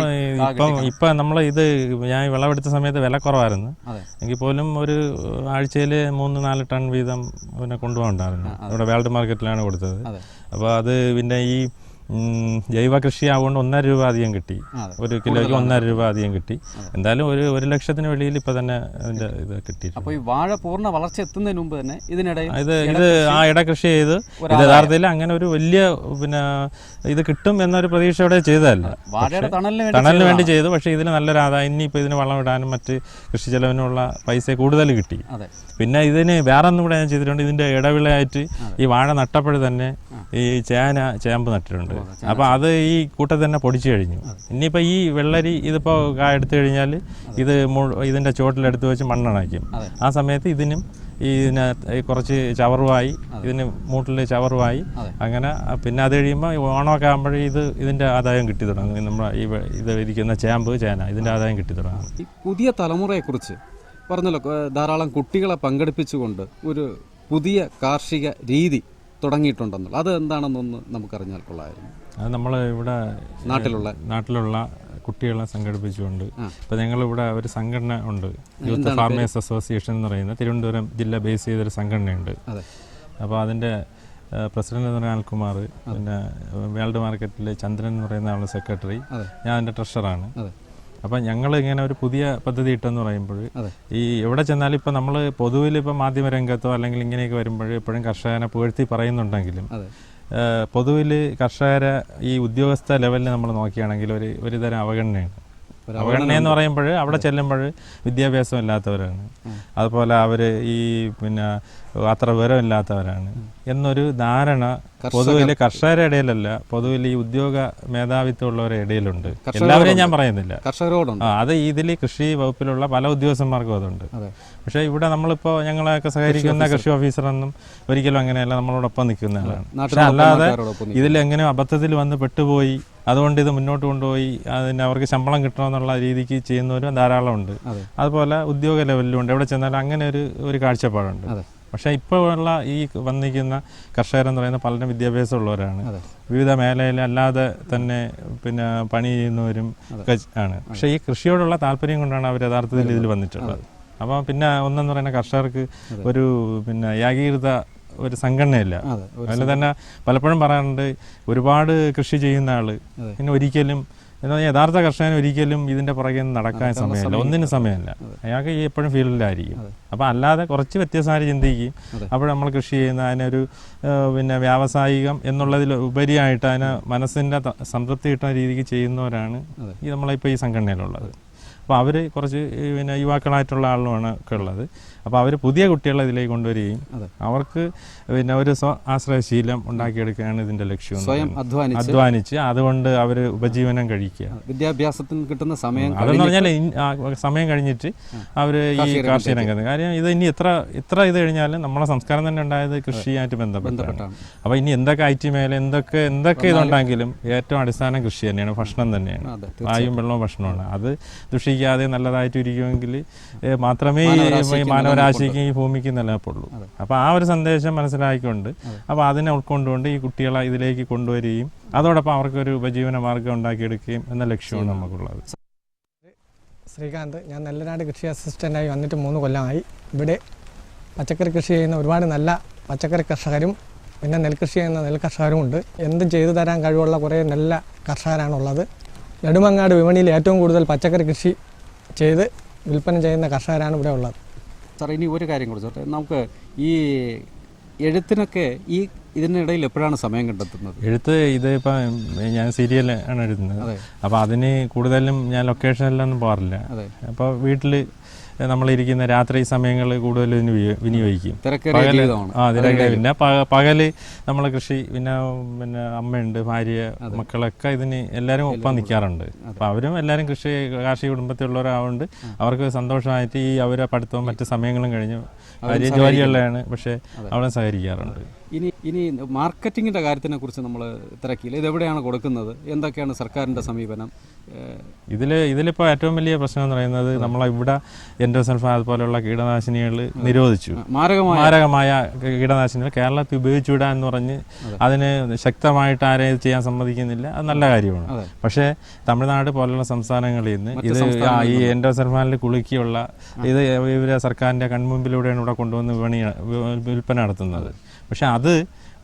ഇപ്പം നമ്മൾ ഇത് ഞാൻ വിളവെടുത്ത സമയത്ത് വില കുറവായിരുന്നു. എങ്കിൽ പോലും ഒരു ആഴ്ചയിൽ 3-4 ടൺ വീതം പിന്നെ കൊണ്ടുപോകണ്ടായിരുന്നു. ഇവിടെ വേൾഡ് മാർക്കറ്റിലാണ് കൊടുത്തത്. അപ്പോൾ അത് പിന്നെ ഈ ജൈവ കൃഷി ആവുകൊണ്ട് 1.5 രൂപ അധികം കിട്ടി. 1 കിലോയ്ക്ക് 1.5 രൂപ അധികം കിട്ടി. എന്തായാലും 1 ലക്ഷത്തിന് വെളിയിൽ ഇപ്പം തന്നെ അതിൻ്റെ ഇത് കിട്ടി. അപ്പോൾ ഈ വാഴ പൂർണ്ണ വളർച്ച എത്തുന്നതിന് മുമ്പ് തന്നെ ഇതിനിടയിൽ ഇത് ആ ഇടകൃഷി ചെയ്ത് ഇത് യഥാർത്ഥത്തിൽ അങ്ങനെ ഒരു വലിയ പിന്നെ ഇത് കിട്ടും എന്നൊരു പ്രതീക്ഷയോടെ ചെയ്തതല്ല. വാഴയുടെ തണലിന് വേണ്ടി ചെയ്തു. പക്ഷേ ഇതിന് നല്ലൊരു ആദായം ഇനിയിപ്പോൾ ഇതിന് വളം ഇടാനും മറ്റ് കൃഷി ചെലവിനുള്ള പൈസ കൂടുതൽ കിട്ടി. പിന്നെ ഇതിന് വേറെ ഒന്നും കൂടെ ഞാൻ ചെയ്തിട്ടുണ്ട്. ഇതിൻ്റെ ഇടവിളയായിട്ട് ഈ വാഴ നട്ടപ്പോഴും തന്നെ ഈ ചേമ്പ് നട്ടിട്ടുണ്ട്. അപ്പോൾ അത് ഈ കൂട്ടത്തിൽ തന്നെ പൊടിച്ചു കഴിഞ്ഞു. ഇനിയിപ്പോൾ ഈ വെള്ളരി ഇതിപ്പോൾ എടുത്തു കഴിഞ്ഞാൽ ഇതിൻ്റെ ചുവട്ടിലെടുത്ത് വെച്ച് മണ്ണണയ്ക്കും. ആ സമയത്ത് ഇതിനും കുറച്ച് ചവറുമായി, ഇതിന് മൂട്ടിൽ ചവറുമായി, അങ്ങനെ പിന്നെ അത് കഴിയുമ്പോൾ ഓണമൊക്കെ ആകുമ്പോഴേ ഇതിൻ്റെ ആദായം കിട്ടി തുടങ്ങും. നമ്മുടെ ഇത് ഇരിക്കുന്ന ചേമ്പ് ചേന ഇതിൻ്റെ ആദായം കിട്ടി തുടങ്ങും. ഈ പുതിയ തലമുറയെക്കുറിച്ച് പറഞ്ഞല്ലോ, ധാരാളം കുട്ടികളെ പങ്കെടുപ്പിച്ചുകൊണ്ട് ഒരു പുതിയ കാർഷിക രീതി തുടങ്ങിയിട്ടുണ്ടെന്നുള്ളത്, അത് എന്താണെന്നൊന്ന് നമുക്കറിഞ്ഞാൽ കൊള്ളായിരുന്നു. അത് നമ്മൾ ഇവിടെ നാട്ടിലുള്ള കുട്ടികളെ സംഘടിപ്പിച്ചുകൊണ്ട് ഇപ്പോൾ ഞങ്ങളിവിടെ ഒരു സംഘടന ഉണ്ട്, യൂത്ത് ഫാർമേഴ്സ് അസോസിയേഷൻ എന്ന് പറയുന്ന തിരുവനന്തപുരം ജില്ല ബേസ് ചെയ്തൊരു സംഘടനയുണ്ട്. അപ്പോൾ അതിൻ്റെ പ്രസിഡന്റ് എന്ന് പറയുന്ന അനിൽകുമാർ, പിന്നെ വേൾഡ് മാർക്കറ്റിലെ ചന്ദ്രൻ എന്ന് പറയുന്ന ആളുടെ സെക്രട്ടറി, ഞാൻ അതിൻ്റെ ട്രഷറാണ്. അപ്പം ഞങ്ങൾ ഇങ്ങനെ ഒരു പുതിയ പദ്ധതി ഇട്ടെന്ന് പറയുമ്പോൾ ഈ എവിടെ ചെന്നാലും ഇപ്പം നമ്മൾ പൊതുവിൽ ഇപ്പം മാധ്യമരംഗത്തോ അല്ലെങ്കിൽ ഇങ്ങനെയൊക്കെ വരുമ്പോൾ എപ്പോഴും കർഷകനെ പുകഴ്ത്തി പറയുന്നുണ്ടെങ്കിലും പൊതുവിൽ കർഷകരെ ഈ ഉദ്യോഗസ്ഥ ലെവലിൽ നമ്മൾ നോക്കുകയാണെങ്കിൽ ഒരു തരം അവഗണനയാണ്. അവഗണനയെന്ന് പറയുമ്പോൾ അവിടെ ചെല്ലുമ്പോൾ വിദ്യാഭ്യാസം ഇല്ലാത്തവരാണ്, അതുപോലെ അവർ ഈ പിന്നെ അത്ര വിവരമില്ലാത്തവരാണ് എന്നൊരു ധാരണ പൊതുവിൽ കർഷകരുടെ ഇടയിലല്ല, പൊതുവിൽ ഈ ഉദ്യോഗ മേധാവിത്വമുള്ളവരുടെ ഇടയിലുണ്ട്. എല്ലാവരെയും ഞാൻ പറയുന്നില്ല, കർഷകരോടുണ്ട്. അത് ഇതിൽ കൃഷി വകുപ്പിലുള്ള പല ഉദ്യോഗസ്ഥന്മാർക്കും അതുണ്ട്. പക്ഷേ ഇവിടെ നമ്മളിപ്പോൾ ഞങ്ങളെയൊക്കെ സഹകരിക്കുന്ന കൃഷി ഓഫീസറൊന്നും ഒരിക്കലും അങ്ങനെയല്ല, നമ്മളോടൊപ്പം നിൽക്കുന്ന ആളാണ്. പക്ഷെ അല്ലാതെ ഇതിലെങ്ങനെയോ അബദ്ധത്തിൽ വന്ന് പെട്ടുപോയി അതുകൊണ്ട് ഇത് മുന്നോട്ട് കൊണ്ടുപോയി അതിന് അവർക്ക് ശമ്പളം കിട്ടണമെന്നുള്ള രീതിക്ക് ചെയ്യുന്നവരും ധാരാളം ഉണ്ട്. അതുപോലെ ഉദ്യോഗ ലെവലിലുണ്ട്. എവിടെ ചെന്നാലും അങ്ങനെ ഒരു കാഴ്ചപ്പാടുണ്ട്. പക്ഷേ ഇപ്പോൾ ഉള്ള ഈ വന്നിരിക്കുന്ന കർഷകരെന്ന് പറയുന്ന പലരും വിദ്യാഭ്യാസമുള്ളവരാണ്, വിവിധ മേഖലയിൽ അല്ലാതെ തന്നെ പിന്നെ പണി ചെയ്യുന്നവരും ഒക്കെ ആണ്. പക്ഷേ ഈ കൃഷിയോടുള്ള താല്പര്യം കൊണ്ടാണ് അവർ യഥാർത്ഥത്തിൽ ഇതിൽ വന്നിട്ടുള്ളത്. അപ്പോൾ പിന്നെ ഒന്നെന്ന് പറയുന്ന കർഷകർക്ക് ഒരു പിന്നെ ഏകീകൃത ഒരു സംഘടനയില്ല. അതിൽ തന്നെ പലപ്പോഴും പറയാറുണ്ട്, ഒരുപാട് കൃഷി ചെയ്യുന്ന ആൾ പിന്നെ ഒരിക്കലും യഥാർത്ഥ കർഷകന് ഒരിക്കലും ഇതിൻ്റെ പുറകെ നടക്കാൻ സമയമില്ല, ഒന്നിനും സമയമില്ല. അയാൾക്ക് ഈ എപ്പോഴും ഫീൽഡിലായിരിക്കും. അപ്പോൾ അല്ലാതെ കുറച്ച് വ്യത്യസ്തമായി ചിന്തിക്കുകയും അപ്പോൾ നമ്മൾ കൃഷി ചെയ്യുന്ന അതിനൊരു പിന്നെ വ്യാവസായികം എന്നുള്ളതിൽ ഉപരിയായിട്ട് അതിന് മനസ്സിൻ്റെ സംതൃപ്തി കിട്ടുന്ന രീതിക്ക് ചെയ്യുന്നവരാണ് ഈ നമ്മളിപ്പോൾ ഈ സംഘടനയിലുള്ളത്. അപ്പോൾ അവർ കുറച്ച് പിന്നെ യുവാക്കളായിട്ടുള്ള ആളുമാണ് ഒക്കെ ഉള്ളത്. അപ്പോൾ അവർ പുതിയ കുട്ടികളെ ഇതിലേക്ക് കൊണ്ടുവരികയും അവർക്ക് പിന്നെ ഒരു ആശ്രയശീലം ഉണ്ടാക്കിയെടുക്കുകയാണ് ഇതിൻ്റെ ലക്ഷ്യം. സ്വയം അധ്വാനിച്ച് അതുകൊണ്ട് അവർ ഉപജീവനം കഴിക്കുക. വിദ്യാഭ്യാസത്തിന് കിട്ടുന്ന സമയം അതെന്ന് പറഞ്ഞാൽ സമയം കഴിഞ്ഞിട്ട് അവർ ഈ കാർഷിക രംഗത്ത്, കാര്യം ഇത് ഇനി എത്ര ഇത് കഴിഞ്ഞാലും നമ്മളെ സംസ്കാരം തന്നെ ഉണ്ടായത് കൃഷിയായിട്ട് ബന്ധപ്പെട്ടാണ്. അപ്പോൾ ഇനി എന്തൊക്കെ IT മേഖല എന്തൊക്കെ ഇതുണ്ടെങ്കിലും ഏറ്റവും അടിസ്ഥാനം കൃഷി തന്നെയാണ്, ഭക്ഷണം തന്നെയാണ്. വായും വെള്ളവും ഭക്ഷണമാണ്. അത് ദുഷിക്കാതെ നല്ലതായിട്ട് ഇരിക്കുമെങ്കിൽ മാത്രമേ മാനവരാശിക്ക് ഈ ഭൂമിക്ക് നിലനിൽപ്പുള്ളൂ. അപ്പോൾ ആ ഒരു സന്ദേശം മനസ്സിലാക്കിക്കൊണ്ട് അപ്പോൾ അതിനെ ഉൾക്കൊണ്ടുകൊണ്ട് ഈ കുട്ടികളെ ഇതിലേക്ക് കൊണ്ടുവരികയും അതോടൊപ്പം അവർക്കൊരു ഉപജീവന മാർഗം ഉണ്ടാക്കിയെടുക്കുകയും എന്ന ലക്ഷ്യമാണ് നമുക്കുള്ളത്. ശ്രീകാന്ത്, ഞാൻ നെല്ലനാട് കൃഷി അസിസ്റ്റൻ്റായി വന്നിട്ട് 3 കൊല്ലമായി. ഇവിടെ പച്ചക്കറി കൃഷി ചെയ്യുന്ന ഒരുപാട് നല്ല പച്ചക്കറി കർഷകരും പിന്നെ നെൽകൃഷി ചെയ്യുന്ന നെൽ കർഷകരും ഉണ്ട്. എന്തും ചെയ്തു തരാൻ കഴിവുള്ള കുറേ നല്ല കർഷകരാണുള്ളത്. നെടുമങ്ങാട് വിപണിയിൽ ഏറ്റവും കൂടുതൽ പച്ചക്കറി കൃഷി ചെയ്ത് വിൽപ്പന ചെയ്യുന്ന കർഷകരാണ് ഇവിടെ ഉള്ളത്. സാർ, ഇനി ഒരു കാര്യം കൂടി സാർ, നമുക്ക് ഈ എഴുത്തിനൊക്കെ ഇതിനിടയിൽ എപ്പോഴാണ് സമയം കണ്ടെത്തുന്നത്? എഴുത്ത് ഇതിപ്പം ഞാൻ സീരിയൽ ആണ് എഴുതുന്നത്. അപ്പോൾ അതിന് കൂടുതലും ഞാൻ ലൊക്കേഷനിലൊന്നും പോകാറില്ല. അപ്പോൾ വീട്ടിൽ നമ്മളിരിക്കുന്ന രാത്രി സമയങ്ങളിൽ കൂടുതൽ ഇതിന് വിനിയോഗിക്കും. തിരക്കേറിയ ജീവിതമാണ്. പിന്നെ പകല് നമ്മൾ കൃഷി, പിന്നെ അമ്മയുണ്ട്, ഭാര്യ, മക്കളൊക്കെ ഇതിന് എല്ലാവരും ഒപ്പം നിൽക്കാറുണ്ട്. അപ്പം അവരും എല്ലാവരും കാർഷിക കുടുംബത്തിലുള്ളവരാവുകൊണ്ട് അവർക്ക് സന്തോഷമായിട്ട് ഈ അവരെ പഠിത്തവും മറ്റു സമയങ്ങളും കഴിഞ്ഞ് ഭാര്യ ജോലിയുള്ളതാണ്, പക്ഷേ അവിടെ സഹകരിക്കാറുണ്ട്. ഇനി മാർക്കറ്റിങ്ങിൻ്റെ കാര്യത്തിനെ കുറിച്ച് നമ്മൾ തിരക്കിയില്ല. ഇതെവിടെയാണ് കൊടുക്കുന്നത്, എന്തൊക്കെയാണ് സർക്കാരിൻ്റെ സമീപനം? ഇതിലിപ്പോൾ ഏറ്റവും വലിയ പ്രശ്നം എന്ന് പറയുന്നത് നമ്മളിവിടെ എൻഡോസൾഫാൻ അതുപോലെയുള്ള കീടനാശിനികൾ നിരോധിച്ചു. മാരകമായ കീടനാശിനികൾ കേരളത്തിൽ ഉപയോഗിച്ചുവിടാ എന്ന് പറഞ്ഞ് അതിന് ശക്തമായിട്ട് ആരെയും ഇത് ചെയ്യാൻ സമ്മതിക്കുന്നില്ല. അത് നല്ല കാര്യമാണ്. പക്ഷേ തമിഴ്നാട് പോലുള്ള സംസ്ഥാനങ്ങളിൽ നിന്ന് ഇത് ഈ എൻഡോസൾഫാനിൽ കുളുക്കിയുള്ള ഇത് ഇവരെ സർക്കാരിൻ്റെ കൺമുമ്പിലൂടെയാണ് ഇവിടെ കൊണ്ടുവന്ന് വിൽപ്പന നടത്തുന്നത്. പക്ഷെ അത്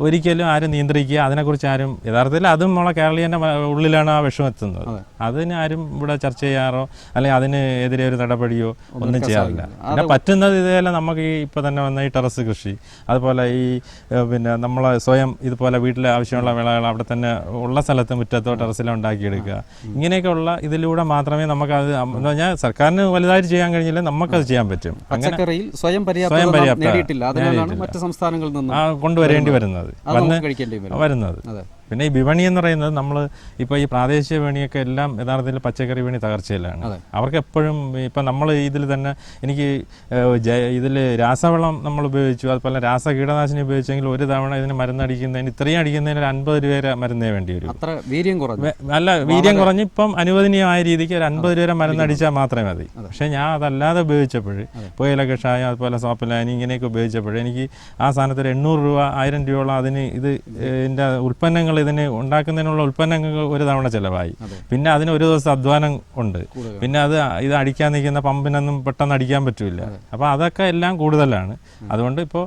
ഒരിക്കലും ആരും നിയന്ത്രിക്കുക, അതിനെക്കുറിച്ച് ആരും യഥാർത്ഥത്തിൽ അതും നമ്മളെ കേരളീയൻ്റെ ഉള്ളിലാണ് ആ വിഷം എത്തുന്നത്. അതിന് ആരും ഇവിടെ ചർച്ച ചെയ്യാറോ അല്ലെങ്കിൽ അതിന് എതിരെ ഒരു നടപടിയോ ഒന്നും ചെയ്യാറില്ല. പിന്നെ പറ്റുന്നത് ഇതേപോലെ നമുക്ക് ഈ ഇപ്പോൾ തന്നെ വന്ന ഈ ടെറസ് കൃഷി, അതുപോലെ ഈ പിന്നെ നമ്മൾ സ്വയം ഇതുപോലെ വീട്ടിലെ ആവശ്യമുള്ള വിളകൾ അവിടെ തന്നെ ഉള്ള സ്ഥലത്ത് മുറ്റത്തോ ടെറസിലോ ഉണ്ടാക്കിയെടുക്കുക. ഇങ്ങനെയൊക്കെയുള്ള ഇതിലൂടെ മാത്രമേ നമുക്കത് എന്ന് പറഞ്ഞാൽ സർക്കാരിന് വലുതായിട്ട് ചെയ്യാൻ കഴിഞ്ഞില്ല, നമുക്കത് ചെയ്യാൻ പറ്റും. അങ്ങനെ സ്വയം പര്യാപ്തത മറ്റ് സംസ്ഥാനങ്ങളിൽ നിന്ന് കൊണ്ടുവരേണ്ടി വരുന്നത്. പിന്നെ ഈ വിപണി എന്ന് പറയുന്നത് നമ്മൾ ഇപ്പോൾ ഈ പ്രാദേശിക വിപണിയൊക്കെ എല്ലാം യഥാർത്ഥത്തിൽ പച്ചക്കറി വിപണി തകർച്ചയിലാണ്. അവർക്ക് എപ്പോഴും ഇപ്പം നമ്മൾ ഇതിൽ തന്നെ എനിക്ക് ഇതിൽ രാസവളം നമ്മൾ ഉപയോഗിച്ചു, അതുപോലെ രാസ കീടനാശിനി ഉപയോഗിച്ചെങ്കിൽ ഒരു തവണ ഇതിന് മരുന്നടിക്കുന്നതിന് ഇത്രയും അടിക്കുന്നതിന് ഒരു 50 രൂപ മരുന്നേ വേണ്ടി വരും. വീര്യം കുറഞ്ഞ് ഇപ്പം അനുവദനീയമായ രീതിക്ക് ഒരു 50 രൂപ മരുന്നടിച്ചാൽ മാത്രമേ മതി. പക്ഷേ ഞാൻ അതല്ലാതെ ഉപയോഗിച്ചപ്പോൾ പുകയില കഷായം അതുപോലെ സോപ്പ് ലായനി ഇങ്ങനെയൊക്കെ ഉപയോഗിച്ചപ്പോൾ എനിക്ക് ആ സാധനത്തിൽ 800 രൂപ 1000 രൂപയോളം അതിന് ഇതിൻ്റെ ഉൽപ്പന്നങ്ങൾ ഇതിന് ഉണ്ടാക്കുന്നതിനുള്ള ഉൽപ്പന്നങ്ങൾ ഒരു തവണ ചിലവായി. പിന്നെ അതിന് ഒരു ദിവസം അധ്വാനം ഉണ്ട്. പിന്നെ ഇത് അടിക്കാൻ നിൽക്കുന്ന പമ്പിനൊന്നും പെട്ടെന്ന് അടിക്കാൻ പറ്റില്ല. അപ്പോൾ അതൊക്കെ എല്ലാം കൂടുതലാണ്. അതുകൊണ്ട് ഇപ്പോൾ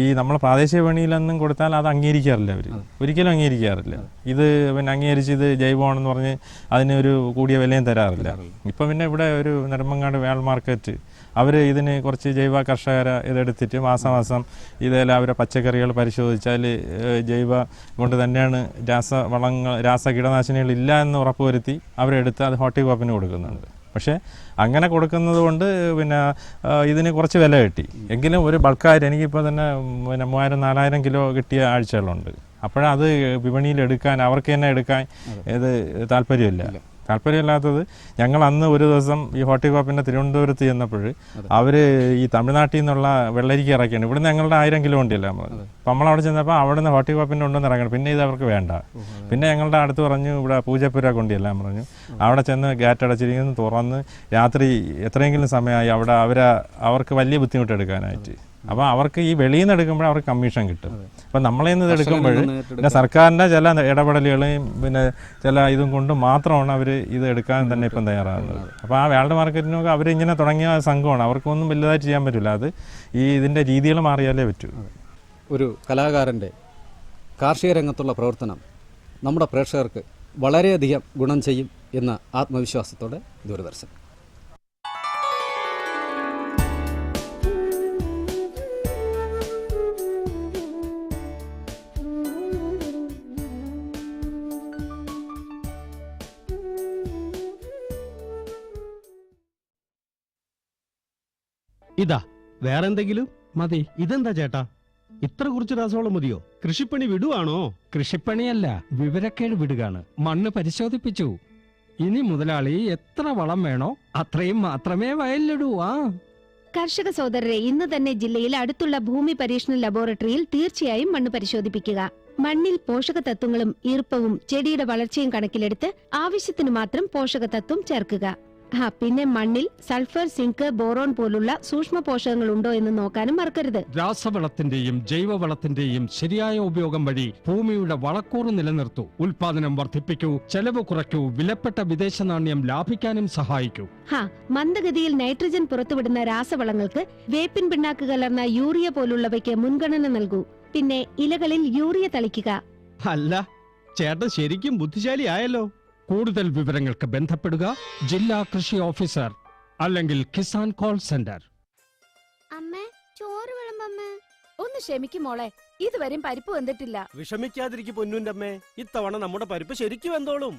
ഈ നമ്മൾ പ്രാദേശിക വിപണിയിലൊന്നും കൊടുത്താൽ അത് അംഗീകരിക്കാറില്ല, അവർ ഒരിക്കലും അംഗീകരിക്കാറില്ല. ഇത് പിന്നെ അംഗീകരിച്ച് ഇത് ജൈവമാണെന്ന് പറഞ്ഞ് അതിനൊരു കൂടിയ വിലയും തരാറില്ല. ഇപ്പം പിന്നെ ഇവിടെ ഒരു നെടുമങ്ങാട് വേൾ മാർക്കറ്റ് അവർ ഇതിന് കുറച്ച് ജൈവ കർഷകരെ ഇതെടുത്തിട്ട് മാസം ഇതെല്ലാം അവരെ പച്ചക്കറികൾ പരിശോധിച്ചാൽ ജൈവ കൊണ്ട് തന്നെയാണ് രാസ കീടനാശിനികൾ ഇല്ല എന്ന് ഉറപ്പുവരുത്തി അവരെടുത്ത് അത് ഹോർട്ടികോപ്പിന് കൊടുക്കുന്നുണ്ട്. പക്ഷേ അങ്ങനെ കൊടുക്കുന്നത് കൊണ്ട് പിന്നെ ഇതിന് കുറച്ച് വില കിട്ടി. എങ്കിലും ഒരു ബൾക്കായിട്ട് എനിക്കിപ്പോൾ തന്നെ പിന്നെ 3000-4000 കിലോ കിട്ടിയ ആഴ്ചകളുണ്ട്. അപ്പോഴത് വിപണിയിൽ എടുക്കാൻ അവർക്ക് തന്നെ എടുക്കാൻ ഇത് താല്പര്യമില്ലാത്തത് ഞങ്ങൾ അന്ന് ഒരു ദിവസം ഈ ഹോർട്ടികോപ്പിൻ്റെ തിരുവനന്തപുരത്ത് ചെന്നപ്പോൾ അവർ ഈ തമിഴ്നാട്ടിൽ നിന്നുള്ള വെള്ളരിക്ക ഇറക്കിയാണ്. ഇവിടുന്ന് ഞങ്ങളുടെ 1000 കിലോ ഉണ്ടല്ല നമ്മൾ. അപ്പം നമ്മളവിടെ ചെന്നപ്പോൾ അവിടെ നിന്ന് ഹോർട്ടികോപ്പിൻ്റെ ഉണ്ടെന്ന് ഇറങ്ങണം. പിന്നെ ഇത് അവർക്ക് വേണ്ട. പിന്നെ ഞങ്ങളുടെ അടുത്ത് പറഞ്ഞു ഇവിടെ പൂജപ്പുര കൊണ്ടിയെല്ലാം പറഞ്ഞു. അവിടെ ചെന്ന് ഗേറ്റ് അടച്ചിരിക്കുന്നു, തുറന്ന് രാത്രി എത്രയെങ്കിലും സമയമായി അവിടെ അവർക്ക് വലിയ ബുദ്ധിമുട്ടെടുക്കാനായിട്ട്. അപ്പോൾ അവർക്ക് ഈ വെളിയിൽ നിന്ന് എടുക്കുമ്പോൾ അവർക്ക് കമ്മീഷൻ കിട്ടും. അപ്പം നമ്മളെ നിന്ന് എടുക്കുമ്പോൾ പിന്നെ സർക്കാരിൻ്റെ ചില ഇടപെടലുകളെയും പിന്നെ ചില ഇതും കൊണ്ട് മാത്രമാണ് അവർ ഇത് എടുക്കാൻ തന്നെ ഇപ്പം തയ്യാറാകുന്നത്. അപ്പോൾ ആ വേൾഡ് മാർക്കറ്റിനൊക്കെ അവരിങ്ങനെ തുടങ്ങിയ സംഘമാണ്. അവർക്കൊന്നും വലുതായിട്ട് ചെയ്യാൻ പറ്റില്ല. അത് ഇതിൻ്റെ രീതികൾ മാറിയാലേ പറ്റൂ. ഒരു കലാകാരൻ്റെ കാർഷിക രംഗത്തുള്ള പ്രവർത്തനം നമ്മുടെ പ്രേക്ഷകർക്ക് വളരെയധികം ഗുണം ചെയ്യും എന്ന ആത്മവിശ്വാസത്തോടെ ദൂരദർശൻ. ഇതാ വേറെന്തെങ്കിലും മതി. ഇതെന്താ ചേട്ടാ, ഇത്ര കുറച്ച് രാസവളം മതിയോ? കൃഷിപ്പണി വിടുവാണോ? കൃഷിപ്പണിയല്ല, വിവരക്കേട് വിടുകയാണ്. മണ്ണ് പരിശോധിപ്പിച്ചു. ഇനി മുതലാളി എത്ര വളം വേണോ അത്രയും മാത്രമേ വയലിലിടൂ. കർഷക സോദരരെ, ഇന്ന് തന്നെ ജില്ലയിൽ അടുത്തുള്ള ഭൂമി പരീക്ഷണ ലബോറട്ടറിയിൽ തീർച്ചയായും മണ്ണ് പരിശോധിപ്പിക്കുക. മണ്ണിൽ പോഷക തത്വങ്ങളും ഈർപ്പവും ചെടിയുടെ വളർച്ചയും കണക്കിലെടുത്ത് ആവശ്യത്തിന് മാത്രം പോഷക തത്വം ചേർക്കുക. പിന്നെ മണ്ണിൽ സൾഫർ, സിങ്ക്, ബോറോൺ പോലുള്ള സൂക്ഷ്മ പോഷകങ്ങൾ ഉണ്ടോ എന്ന് നോക്കാനും മറക്കരുത്. രാസവളത്തിന്റെയും ജൈവവളത്തിന്റെയും ശരിയായ ഉപയോഗം വഴി ഭൂമിയുടെ വളക്കൂറ് നിലനിർത്തൂ, ഉൽപാദനം വർദ്ധിപ്പിക്കൂ, ചെലവ് കുറയ്ക്കൂ, വിലപ്പെട്ട വിദേശ നാണ്യം ലാഭിക്കാനും സഹായിക്കൂ. മന്ദഗതിയിൽ നൈട്രജൻ പുറത്തുവിടുന്ന രാസവളങ്ങൾക്ക് വേപ്പിൻ പിണ്ണാക്ക് കലർന്ന യൂറിയ പോലുള്ളവയ്ക്ക് മുൻഗണന നൽകൂ. പിന്നെ ഇലകളിൽ യൂറിയ തളിക്കുക. അല്ല, ചേട്ടൻ ശരിക്കും ബുദ്ധിശാലി ആയല്ലോ. കൂടുതൽ വിവരങ്ങൾക്ക് ബന്ധപ്പെടുക ജില്ലാ കൃഷി ഓഫീസർ അല്ലെങ്കിൽ കിസാൻ കോൾ സെന്റർ. അമ്മേ, ചോറ് വിളമ്പമ്മേ. ഒന്ന് ക്ഷമിക്കും മോളെ, ഇതുവരെയും പരിപ്പ് വെന്തിട്ടില്ല. വിഷമിക്കാതിരിക്കും പൊന്നുന്റെ അമ്മേ, ഇത്തവണ നമ്മുടെ പരിപ്പ് ശരിക്കും വെന്തോളും.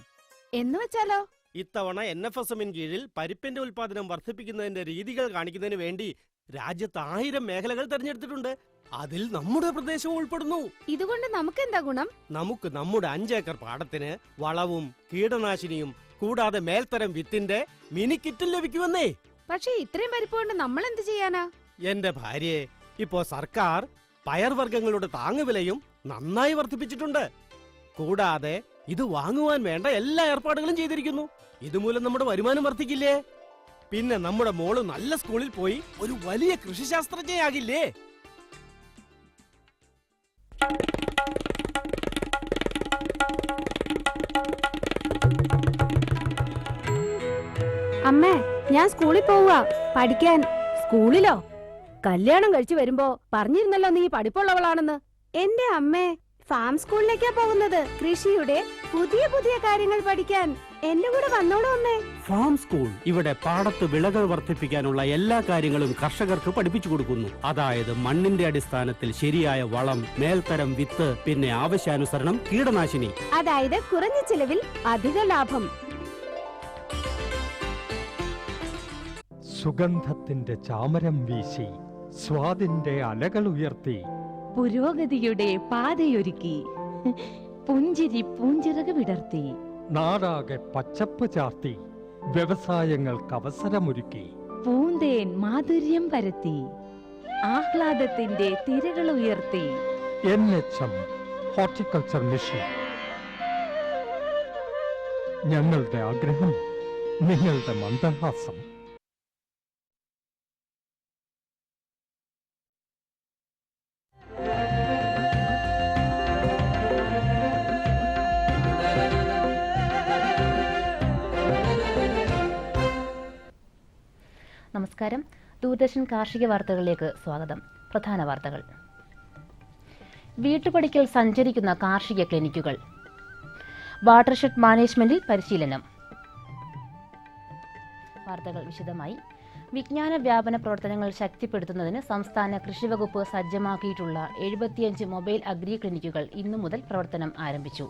എന്ന് വെച്ചാലോ? ഇത്തവണ NFSM കീഴിൽ പരിപ്പിന്റെ ഉൽപാദനം വർദ്ധിപ്പിക്കുന്നതിന്റെ രീതികൾ കാണിക്കുന്നതിന് വേണ്ടി രാജ്യത്ത് 1000 മേഖലകൾ തെരഞ്ഞെടുത്തിട്ടുണ്ട്. അതിൽ നമ്മുടെ പ്രദേശവും ഉൾപ്പെടുന്നു. ഇതുകൊണ്ട് നമുക്ക് എന്താ ഗുണം? നമുക്ക് നമ്മുടെ 5 ഏക്കർ പാടത്തിന് വളവും കീടനാശിനിയും കൂടാതെ മേൽത്തരം വിത്തിന്റെ മിനി കിറ്റും ലഭിക്കുമെന്നേ. പക്ഷേ ഇത്രയും പരിപ്പ് കൊണ്ട് നമ്മൾ എന്ത് ചെയ്യാനാ? എന്റെ ഭാര്യയെ, ഇപ്പോ സർക്കാർ പയർവർഗ്ഗങ്ങളുടെ താങ്ങുവിലയും നന്നായി വർദ്ധിപ്പിച്ചിട്ടുണ്ട്. കൂടാതെ ഇത് വാങ്ങുവാൻ വേണ്ട എല്ലാ ഏർപ്പാടുകളും ചെയ്തിരിക്കുന്നു. ഇതുമൂലം നമ്മുടെ വരുമാനം വർദ്ധിക്കില്ലേ? പിന്നെ നമ്മുടെ മോള് നല്ല സ്കൂളിൽ പോയി ഒരു വലിയ കൃഷിശാസ്ത്രജ്ഞയാകില്ലേ? അമ്മേ, ഞാൻ സ്കൂളിൽ പോവുക പഠിക്കാൻ. സ്കൂളിലോ? കല്യാണം കഴിച്ചു വരുമ്പോ പറഞ്ഞിരുന്നല്ലോ നീ പഠിപ്പുള്ളവളാണെന്ന്. എന്റെ അമ്മേ, ഫാം സ്കൂളിലേക്കാ പോകുന്നത്. കൃഷിയുടെ പുതിയ പുതിയ കാര്യങ്ങൾ പഠിക്കാൻ. എന്റെ കൂടെ വന്നോളൂ അമ്മേ. ഫാം സ്കൂൾ ഇവിടെ പാടത്ത് വിളകൾ വർദ്ധിപ്പിക്കാനുള്ള എല്ലാ കാര്യങ്ങളും കർഷകർക്ക് പഠിപ്പിച്ചു കൊടുക്കുന്നു. അതായത് മണ്ണിന്റെ അടിസ്ഥാനത്തിൽ ശരിയായ വളം, മേൽത്തരം വിത്ത്, പിന്നെ ആവശ്യാനുസരണം കീടനാശിനി. അതായത് കുറഞ്ഞ ചിലവിൽ അധിക ലാഭം. സുഗന്ധത്തിന്റെ ചാമരം വീശി സ്വാദിന്റെ അലകൾ ഉയർത്തി പുരോഗതിയുടെ പാതയൊരുക്കി പുഞ്ചിരി പൂഞ്ചിറക് വിടർത്തി നാടാകെ പച്ചപ്പ് ചാർത്തി വ്യവസായങ്ങൾക്ക് അവസരമൊരുക്കി പൂന്തേൻ മാധുര്യം പരത്തി ആഹ്ലാദത്തിന്റെ തിരകൾ ഉയർത്തി NHM ഹോർട്ടിക്കൾച്ചർ മിഷൻ. ഞങ്ങളുടെ ആഗ്രഹം, നിങ്ങളുടെ മന്ദഹാസം. നമസ്കാരം. ദൂരദർശൻ കാർഷിക വാർത്തകളിലേക്ക് സ്വാഗതം. പ്രധാന വാർത്തകൾ. വീട്ടുപടിക്കൽ സഞ്ചരിക്കുന്ന കാർഷിക ക്ലിനിക്കുകൾ. വാട്ടർഷെഡ് മാനേജ്മെന്റിൽ പരിശീലനം. വാർത്തകൾ വിശദമായി. വിജ്ഞാന വ്യാപന പ്രവർത്തനങ്ങൾ ശക്തിപ്പെടുത്തുന്നതിന് സംസ്ഥാന കൃഷിവകുപ്പ് സജ്ജമാക്കിയിട്ടുള്ള 75 മൊബൈൽ അഗ്രി ക്ലിനിക്കുകൾ ഇന്നു മുതൽ പ്രവർത്തനം ആരംഭിച്ചു.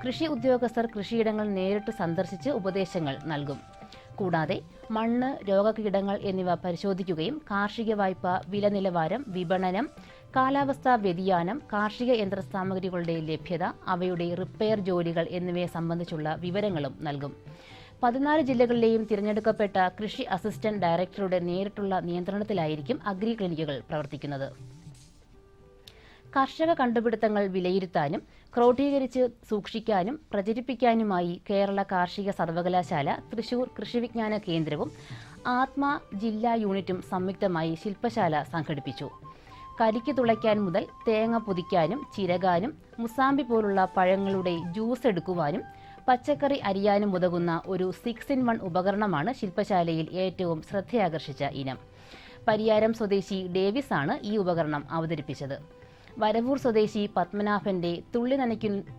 കൃഷി ഉദ്യോഗസ്ഥർ കൃഷിയിടങ്ങൾ നേരിട്ട് സന്ദർശിച്ച് ഉപദേശങ്ങൾ നൽകും. കൂടാതെ മണ്ണ്, രോഗകീടങ്ങൾ എന്നിവ പരിശോധിക്കുകയും കാർഷിക വായ്പ, വില നിലവാരം, വിപണനം, കാലാവസ്ഥാ വ്യതിയാനം, കാർഷിക യന്ത്രസാമഗ്രികളുടെ ലഭ്യത, അവയുടെ റിപ്പയർ ജോലികൾ എന്നിവയെ സംബന്ധിച്ചുള്ള വിവരങ്ങളും നൽകും. 14 ജില്ലകളിലെയും തിരഞ്ഞെടുക്കപ്പെട്ട കൃഷി അസിസ്റ്റന്റ് ഡയറക്ടറുടെ നേരിട്ടുള്ള നിയന്ത്രണത്തിലായിരിക്കും അഗ്രി ക്ലിനിക്കുകൾ പ്രവർത്തിക്കുന്നത്. കർഷക കണ്ടുപിടുത്തങ്ങൾ വിലയിരുത്താനും ക്രോഡീകരിച്ച് സൂക്ഷിക്കാനും പ്രചരിപ്പിക്കാനുമായി കേരള കാർഷിക സർവകലാശാല, തൃശൂർ കൃഷിവിജ്ഞാന കേന്ദ്രവും ആത്മ ജില്ലാ യൂണിറ്റും സംയുക്തമായി ശില്പശാല സംഘടിപ്പിച്ചു. കരിക്ക് തുളയ്ക്കാൻ മുതൽ തേങ്ങ പൊതിക്കാനും ചിരകാനും മുസാമ്പി പോലുള്ള പഴങ്ങളുടെ ജ്യൂസ് എടുക്കുവാനും പച്ചക്കറി അരിയാനും ഉതകുന്ന ഒരു 6-in-1 ഉപകരണമാണ് ശില്പശാലയിൽ ഏറ്റവും ശ്രദ്ധയാകർഷിച്ച ഇനം. പരിയാരം സ്വദേശി ഡേവിസ് ആണ് ഈ ഉപകരണം അവതരിപ്പിച്ചത്. വരവൂർ സ്വദേശി പത്മനാഭന്റെ തുള്ളി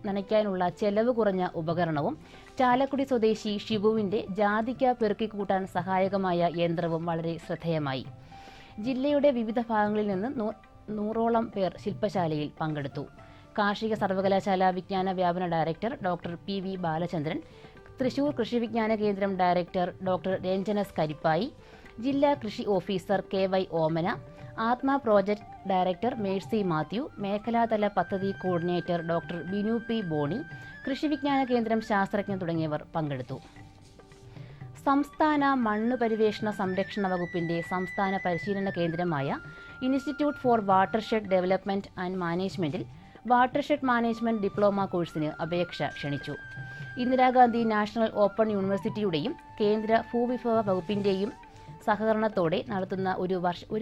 നനയ്ക്കാനുള്ള ചെലവ് കുറഞ്ഞ ഉപകരണവും ചാലക്കുടി സ്വദേശി ഷിബുവിന്റെ ജാതിക്ക പെറുക്കിക്കൂട്ടാൻ സഹായകമായ യന്ത്രവും വളരെ ശ്രദ്ധേയമായി. ജില്ലയുടെ വിവിധ ഭാഗങ്ങളിൽ നിന്ന് 100ഓളം പേർ ശില്പശാലയിൽ പങ്കെടുത്തു. കാർഷിക സർവകലാശാല വിജ്ഞാന വ്യാപന director doctor PV Balachandran, Thrissur കൃഷിവിജ്ഞാന കേന്ദ്രം ഡയറക്ടർ ഡോക്ടർ രഞ്ജനസ് കരിപ്പായി, ജില്ലാ കൃഷി officer KY Omana, Atma project director Mercy Mathew, മേഖലാതല പദ്ധതി coordinator doctor Binu P Boney, കൃഷിവിജ്ഞാന കേന്ദ്രം ശാസ്ത്രജ്ഞർ തുടങ്ങിയവർ പങ്കെടുത്തു. സംസ്ഥാന മണ്ണ് പരിവേഷണ സംരക്ഷണ വകുപ്പിന്റെ സംസ്ഥാന പരിശീലന കേന്ദ്രമായ institute four watershed development and മാനേജ്മെന്റിൽ വാട്ടർഷെഡ് മാനേജ്മെന്റ് ഡിപ്ലോമ കോഴ്സിന് അപേക്ഷ ക്ഷണിച്ചു. ഇന്ദിരാഗാന്ധി നാഷണൽ ഓപ്പൺ യൂണിവേഴ്സിറ്റിയുടെയും കേന്ദ്ര ഭൂവിഭവ വകുപ്പിന്റെയും സഹകരണത്തോടെ നടത്തുന്ന ഒരു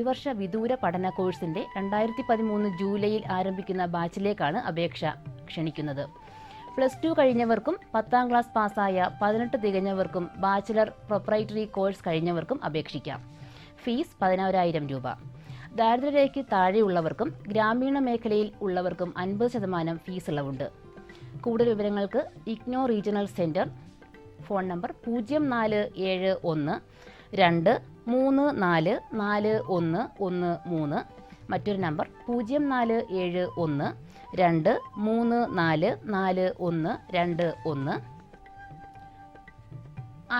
വർഷ വിദൂര പഠന കോഴ്സിന്റെ 2013 ജൂലൈയിൽ ആരംഭിക്കുന്ന ബാച്ചിലേക്കാണ് അപേക്ഷ ക്ഷണിക്കുന്നത്. +2 കഴിഞ്ഞവർക്കും 10ാം ക്ലാസ് പാസ്സായ 18 തികഞ്ഞവർക്കും ബാച്ചിലർ പ്രൊപ്രൈറ്ററി കോഴ്സ് കഴിഞ്ഞവർക്കും അപേക്ഷിക്കാം. ഫീസ് 11,000 രൂപ. ദാരിദ്ര്യരേഖയ്ക്ക് താഴെയുള്ളവർക്കും ഗ്രാമീണ മേഖലയിൽ ഉള്ളവർക്കും 50% ഫീസ് ഇളവുണ്ട്. കൂടുതൽ വിവരങ്ങൾക്ക് IGNOU regional centre, phone number 0471 2344113, മറ്റൊരു നമ്പർ 0471 2344121.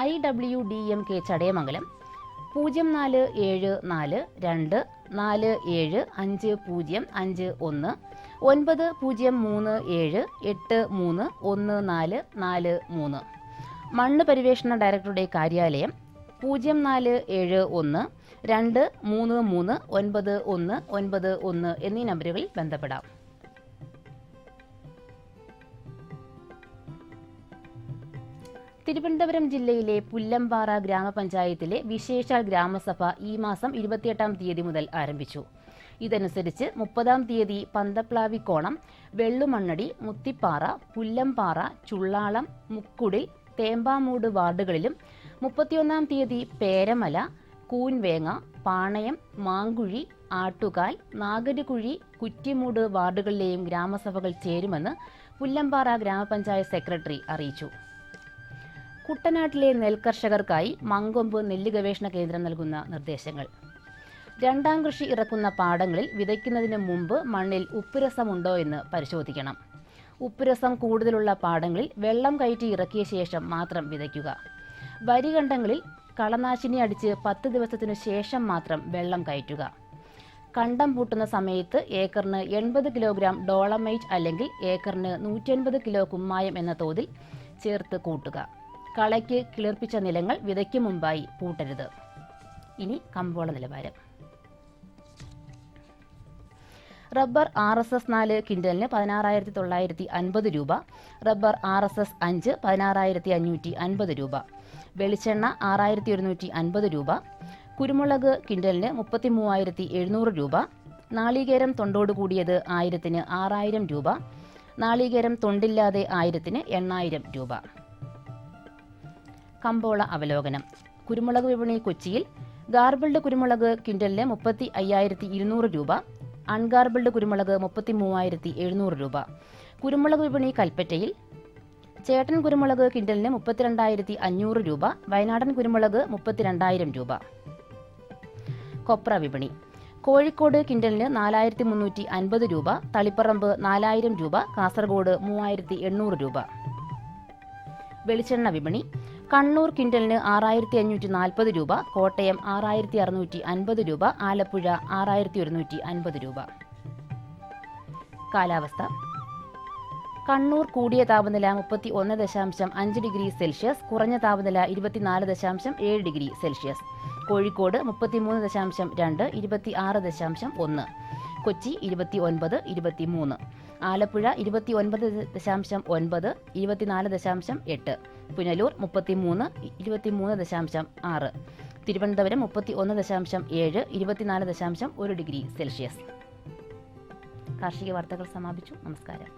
IWDMK ചടയമംഗലം 0472475051 9037831443. മണ്ണ് പരിവേഷണ ഡയറക്ടറുടെ കാര്യാലയം 0471233991 എന്നീ നമ്പറുകളിൽ ബന്ധപ്പെടാം. തിരുവനന്തപുരം ജില്ലയിലെ പുല്ലമ്പാറ ഗ്രാമപഞ്ചായത്തിലെ വിശേഷാൽ ഗ്രാമസഭ ഈ മാസം 28-ാം തീയതി മുതൽ ആരംഭിച്ചു. ഇതനുസരിച്ച് 30-ാം തീയതി പന്തപ്ലാവിക്കോണം, വെള്ളുമണ്ണടി, മുത്തിപ്പാറ, പുല്ലമ്പാറ, ചുള്ളാളം, മുക്കുടിൽ, തേമ്പാമൂട് വാർഡുകളിലും 31-ാം തീയതി പേരമല, കൂൻവേങ്ങ, പാണയം, മാങ്കുഴി, ആട്ടുകാൽ, നാഗരുകുഴി, കുറ്റിമൂട് വാർഡുകളിലെയും ഗ്രാമസഭകൾ ചേരുമെന്ന് പുല്ലമ്പാറ ഗ്രാമപഞ്ചായത്ത് സെക്രട്ടറി അറിയിച്ചു. കുട്ടനാട്ടിലെ നെൽകർഷകർക്കായി മങ്കൊമ്പ് നെല്ല് ഗവേഷണ കേന്ദ്രം നൽകുന്ന നിർദ്ദേശങ്ങൾ. രണ്ടാം കൃഷി ഇറക്കുന്ന പാടങ്ങളിൽ വിതയ്ക്കുന്നതിന് മുമ്പ് മണ്ണിൽ ഉപ്പുരസമുണ്ടോ എന്ന് പരിശോധിക്കണം. ഉപ്പുരസം കൂടുതലുള്ള പാടങ്ങളിൽ വെള്ളം കയറ്റി ഇറക്കിയ ശേഷം മാത്രം വിതയ്ക്കുക. വരികണ്ടങ്ങളിൽ കളനാശിനി അടിച്ച് 10 ദിവസത്തിനു ശേഷം മാത്രം വെള്ളം കയറ്റുക. കണ്ടം പൂട്ടുന്ന സമയത്ത് ഏക്കറിന് 80 കിലോഗ്രാം ഡോളമൈറ്റ് അല്ലെങ്കിൽ ഏക്കറിന് 150 കിലോ കുമ്മായം എന്ന തോതിൽ ചേർത്ത് കൂട്ടുക. കളയ്ക്ക് കിളിർപ്പിച്ച നിലങ്ങൾ വിതയ്ക്ക് മുമ്പായി പൂട്ടരുത്. ഇനി കമ്പോള നിലവാരം. റബ്ബർ RSS 4 ക്വിൻ്റലിന് 16,950 രൂപ, റബ്ബർ RSS 5 16,550 രൂപ, വെളിച്ചെണ്ണ 6,150 രൂപ, കുരുമുളക് ക്വിൻ്റലിന് 33,700 രൂപ, നാളികേരം തൊണ്ടോട് കൂടിയത് 1000-ന് 6,000 രൂപ, നാളികേരം തൊണ്ടില്ലാതെ 1000-ന് 8,000 രൂപ. കമ്പോള അവലോകനം. കുരുമുളക് വിപണി കൊച്ചിയിൽ ഗാർബിൾഡ് കുരുമുളക് ക്വിൻ്റലിന് 35,200 രൂപ, അൺഗാർബിൾഡ് കുരുമുളക് 33,700 രൂപ. കുരുമുളക് വിപണി കൽപ്പറ്റയിൽ ചേട്ടൻ കുരുമുളക് ക്വിൻ്റലിന് 32,500 രൂപ, വയനാടൻ കുരുമുളക് 32,000 രൂപ. കൊപ്ര വിപണി കോഴിക്കോട് ക്വിൻ്റലിന് 4,350 രൂപ, തളിപ്പറമ്പ് 4,000 രൂപ, കാസർഗോഡ് 3,800 രൂപ. വെളിച്ചെണ്ണ വിപണി കണ്ണൂർ ക്വിൻ്റലിന് 6,540 രൂപ, കോട്ടയം 6,650 രൂപ, ആലപ്പുഴ 6,150 രൂപ. കാലാവസ്ഥ. കണ്ണൂർ കൂടിയ താപനില 31.5 ഡിഗ്രി സെൽഷ്യസ്, കുറഞ്ഞ താപനില 24.7 degree Celsius. Kozhikode 33.2, 26.1. Kochi 29.23. Alappuzha 29.9, 24.8. Punalur 33, 23.6. Thiruvananthapuram 31.7, 24.1 degree Celsius. കാർഷിക വാർത്തകൾ സമാപിച്ചു. നമസ്കാരം.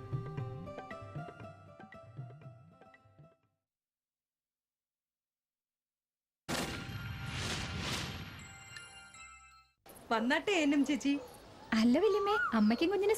വന്നാട്ടെ ചേച്ചി. അല്ല വല്യമ്മേ, അമ്മയ്ക്കും കുഞ്ഞിന്